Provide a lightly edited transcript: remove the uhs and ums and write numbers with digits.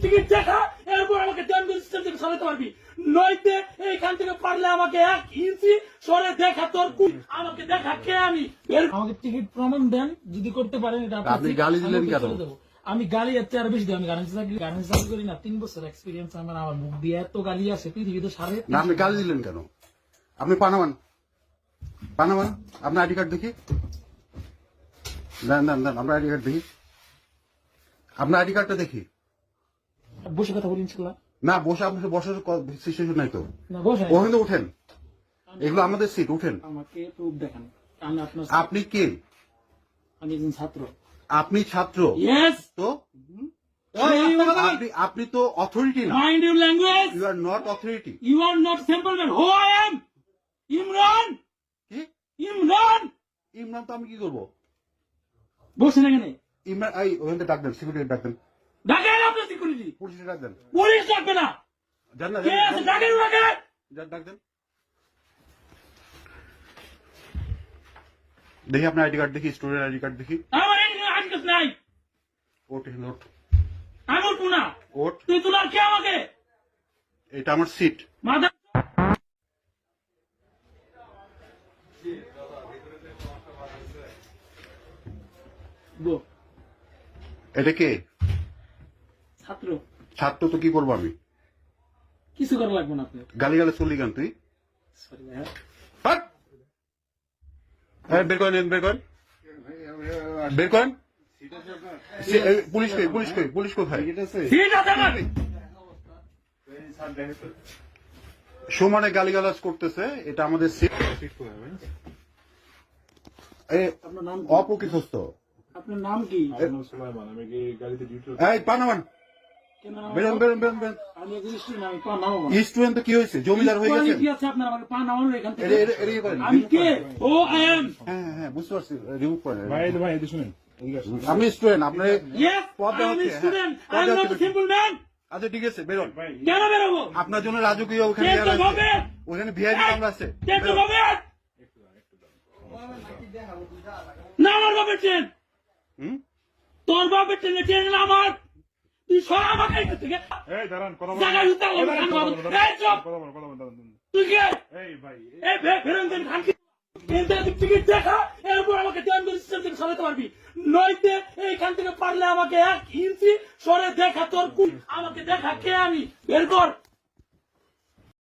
Ticket দেখা এরপর আমাকে সিস্টেম থেকে সরাতে পারবি, নইতে এইখান থেকে পারলে আমাকে 1 ইঞ্চি সরে দেখা তোর আমাকে দেখা কে আমি আমাকে টিকিট প্রমাণ দেন, যদি করতে পারেন এটা আপনি গালি দিলেন কেন? আমি গালি এর চেয়ে আর বেশি দিই, আমি গার্মেন্টস চাকরি করি না, 3 বছর এক্সপিরিয়েন্স আমার মুখ দিয়ে এত গালি আছে পৃথিবীতে সারে। না আপনি গালি দিলেন কেন? আপনি পানামান আপনার আইডি কার্ড দেখি, দেন আপনার আইডি কার্ড দেখি, আপনার আইডি কার্ডটা দেখি। বসে কথা বলি ইনশাআল্লাহ। না বসে আপনার বসার সিচুয়েশন নাই তো, না বসে ওখানে তো উঠেন, এগুলো আমাদের সিট, উঠেন। আমাকে প্রুফ দেখান। আমি আপনার আপনি কে? আমি একজন ছাত্র। আপনি ছাত্র? ইয়েস। তো আপনি তো অথরিটি না। Mind your language. You are not authority. You are not simple man. Who I am? Imran. কি ইমরান? ইমরান তো আমি কি করবো? বসেন এখানে। ইমরান এই ওখানে ডাক দেন, সিকিউরিটি ডাক দেন। ডাকেন আপনার সিকিউরিটি। পুলিশে ডাক দেন। পুলিশ ডাকবে না। জান না কে আছে? ডাকেন ডাকেন। ডাক দেন। দেখি আপনার আইডি কার্ড দেখি, স্টুডেন্ট আইডি কার্ড দেখি। আমার আইডি কার্ড নাই। ওট নোট। আমি উঠবো না। ওট। তুই তোলার কে আমাকে? এটা আমার সিট। মাথা গো। এটা কে? ছাত্র। ছাত্র তো কি করবো আমি? কিছু করা লাগবে না আপনার। গালি গালে চললি কেন তুই? সরি ভাই। হাট! বের করেন, বের করেন, বের করেন। পুলিশ কই, পুলিশ কই, পুলিশ কোথায়? সিট আছে না? সমানে গালিগালাজ করতেছে, এটা আমাদের সিট। আপনার নাম? অপ্রকৃতস্থ। আপনার নাম কি? এই পানামান, বেরোন বেরোন বেরোন বেরোন। আমি একজন স্টুডেন্ট, আমি পা নামাবো না। স্টুডেন্ট তো কি হয়েছে? জমিদার হয়ে গেছে? কি আছে আপনার? আমাকে পা নামানো এখান থেকে। এটা ইয়ে করেন। আমি কে? ও আই এম। হ্যাঁ হ্যাঁ বুঝতে পারছি, রিমুভ করেন। ভাই এটা শুনেন, আমি স্টুডেন্ট, আপনার ইয়েস পদ দেওয়া আই এম হচ্ছে, স্টুডেন্ট, হ্যাঁ, I am not simple man. আচ্ছা ঠিক আছে, বেরোন। কেন বেরোবো? আপনার জন্য রাজকীয় ওখানে কে ইয়ে তো আছে। হবে? ওখানে ভিআইপি কামরা আছে। কে তো হবে? না আমার বাপের ট্রেন। হুম? তোর বাপের ট্রেনে ট্রেন না আমার। তুই সর আমাকে এখান থেকে। এই দাঁড়ান, কথা জায়গা দিতে হবে, বলেন, এই চুপ। তুই কে? এই ভাই এই ফেরন দেন খান কি? টিকিট দেখা এরপর আমাকে সিস্টেম থেকে সরাতে পারবি, নইতে এইখান থেকে পারলে আমাকে 1 ইঞ্চি সরে দেখা তোর আমাকে দেখা কে আমি বের কর।